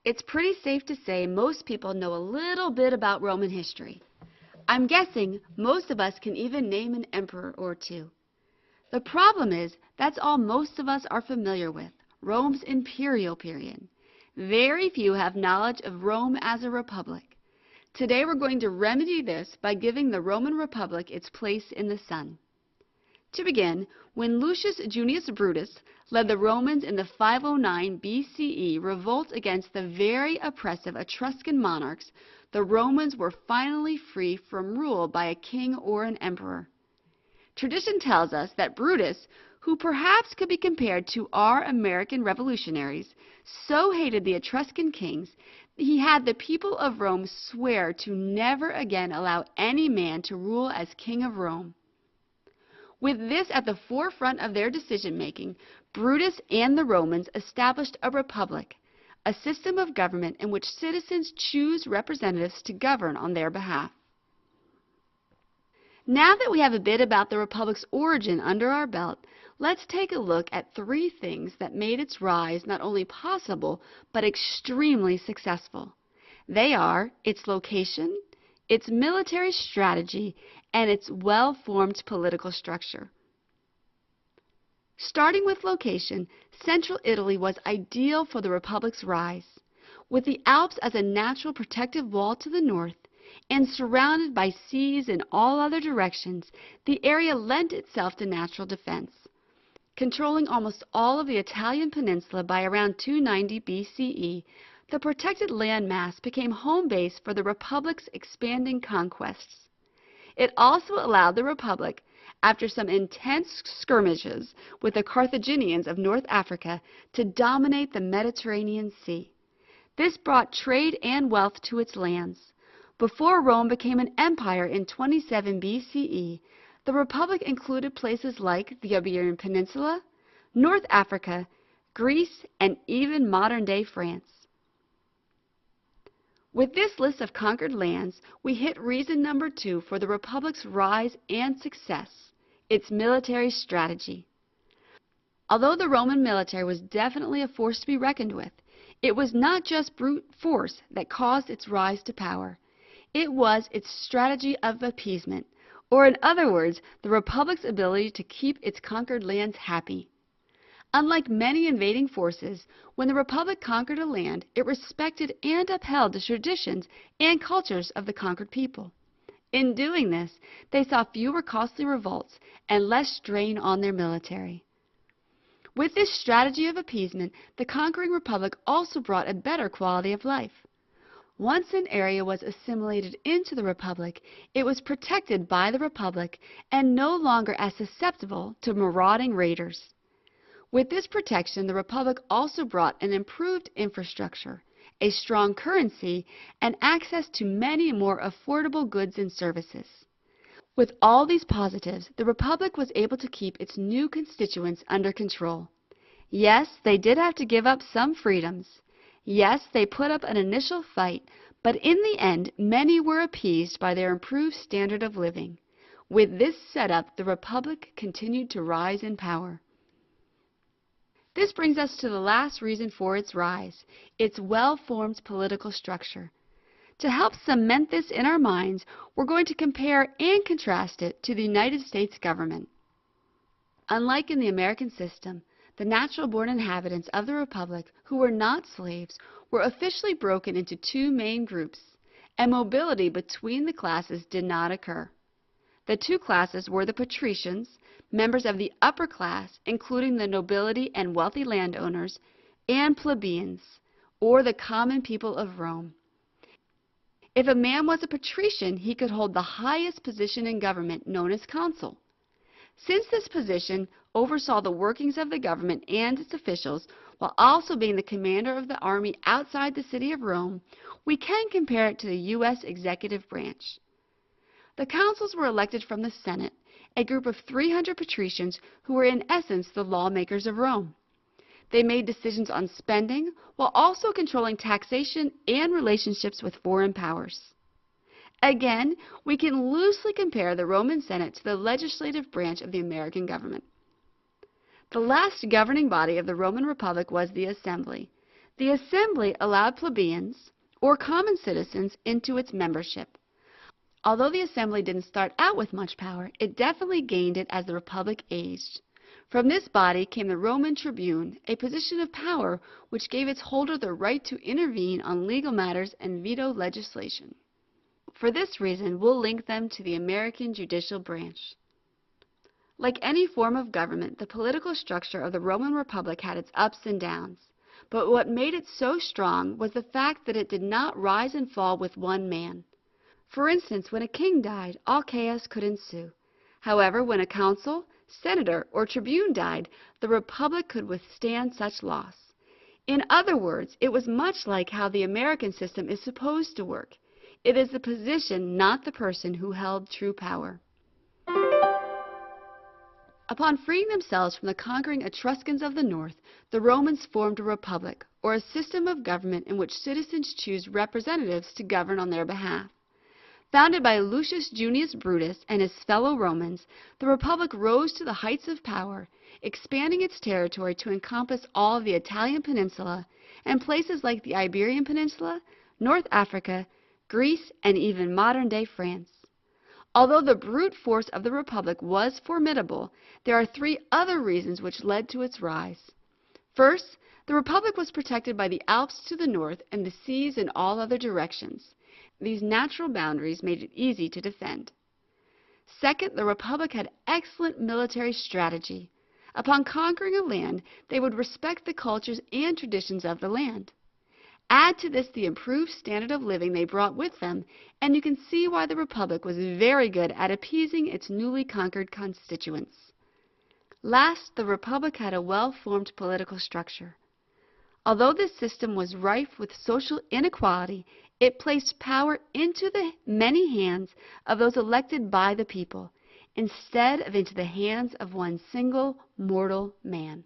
It's pretty safe to say most people know a little bit about Roman history. I'm guessing most of us can even name an emperor or two. The problem is that's all most of us are familiar with, Rome's imperial period. Very few have knowledge of Rome as a republic. Today we're going to remedy this by giving the Roman Republic its place in the sun. To begin, when Lucius Junius Brutus led the Romans in the 509 BCE revolt against the very oppressive Etruscan monarchs, the Romans were finally free from rule by a king or an emperor. Tradition tells us that Brutus, who perhaps could be compared to our American revolutionaries, so hated the Etruscan kings he had the people of Rome swear to never again allow any man to rule as king of Rome. With this at the forefront of their decision-making, Brutus and the Romans established a republic, a system of government in which citizens choose representatives to govern on their behalf. Now that we have a bit about the republic's origin under our belt, let's take a look at three things that made its rise not only possible, but extremely successful. They are its location, its military strategy, and its well-formed political structure. Starting with location, central Italy was ideal for the Republic's rise. With the Alps as a natural protective wall to the north, and surrounded by seas in all other directions, the area lent itself to natural defense. Controlling almost all of the Italian peninsula by around 290 BCE, the protected landmass became home base for the Republic's expanding conquests. It also allowed the Republic, after some intense skirmishes with the Carthaginians of North Africa, to dominate the Mediterranean Sea. This brought trade and wealth to its lands. Before Rome became an empire in 27 BCE, the Republic included places like the Iberian Peninsula, North Africa, Greece, and even modern-day France. With this list of conquered lands, we hit reason number 2 for the Republic's rise and success, its military strategy. Although the Roman military was definitely a force to be reckoned with, it was not just brute force that caused its rise to power. It was its strategy of appeasement, or in other words, the Republic's ability to keep its conquered lands happy. Unlike many invading forces, when the Republic conquered a land, it respected and upheld the traditions and cultures of the conquered people. In doing this, they saw fewer costly revolts and less strain on their military. With this strategy of appeasement, the conquering Republic also brought a better quality of life. Once an area was assimilated into the Republic, it was protected by the Republic and no longer as susceptible to marauding raiders. With this protection, the Republic also brought an improved infrastructure, a strong currency, and access to many more affordable goods and services. With all these positives, the Republic was able to keep its new constituents under control. Yes, they did have to give up some freedoms. Yes, they put up an initial fight, but in the end, many were appeased by their improved standard of living. With this setup, the Republic continued to rise in power. This brings us to the last reason for its rise, its well-formed political structure. To help cement this in our minds, we're going to compare and contrast it to the United States government. Unlike in the American system, the natural-born inhabitants of the Republic who were not slaves were officially broken into two main groups, and mobility between the classes did not occur. The two classes were the patricians, members of the upper class, including the nobility and wealthy landowners, and plebeians, or the common people of Rome. If a man was a patrician, he could hold the highest position in government, known as consul. Since this position oversaw the workings of the government and its officials, while also being the commander of the army outside the city of Rome, we can compare it to the U.S. executive branch. The consuls were elected from the Senate, a group of 300 patricians who were in essence the lawmakers of Rome. They made decisions on spending while also controlling taxation and relationships with foreign powers. Again, we can loosely compare the Roman Senate to the legislative branch of the American government. The last governing body of the Roman Republic was the Assembly. The assembly allowed plebeians, or common citizens, into its membership. Although the assembly didn't start out with much power, it definitely gained it as the republic aged. From this body came the Roman tribune, a position of power which gave its holder the right to intervene on legal matters and veto legislation. For this reason, we'll link them to the American judicial branch. Like any form of government, the political structure of the Roman Republic had its ups and downs. But what made it so strong was the fact that it did not rise and fall with one man. For instance, when a king died, all chaos could ensue. However, when a consul, senator, or tribune died, the republic could withstand such loss. In other words, it was much like how the American system is supposed to work. It is the position, not the person, who held true power. Upon freeing themselves from the conquering Etruscans of the north, the Romans formed a republic, or a system of government in which citizens choose representatives to govern on their behalf. Founded by Lucius Junius Brutus and his fellow Romans, the republic rose to the heights of power, expanding its territory to encompass all of the Italian peninsula and places like the Iberian Peninsula, North Africa, Greece, and even modern-day France. Although the brute force of the republic was formidable, there are three other reasons which led to its rise. First, the republic was protected by the Alps to the north and the seas in all other directions. These natural boundaries made it easy to defend. Second, the republic had excellent military strategy. Upon conquering a land, they would respect the cultures and traditions of the land. Add to this the improved standard of living they brought with them, and you can see why the republic was very good at appeasing its newly conquered constituents. Last, the republic had a well-formed political structure. Although this system was rife with social inequality, it placed power into the many hands of those elected by the people, instead of into the hands of one single mortal man.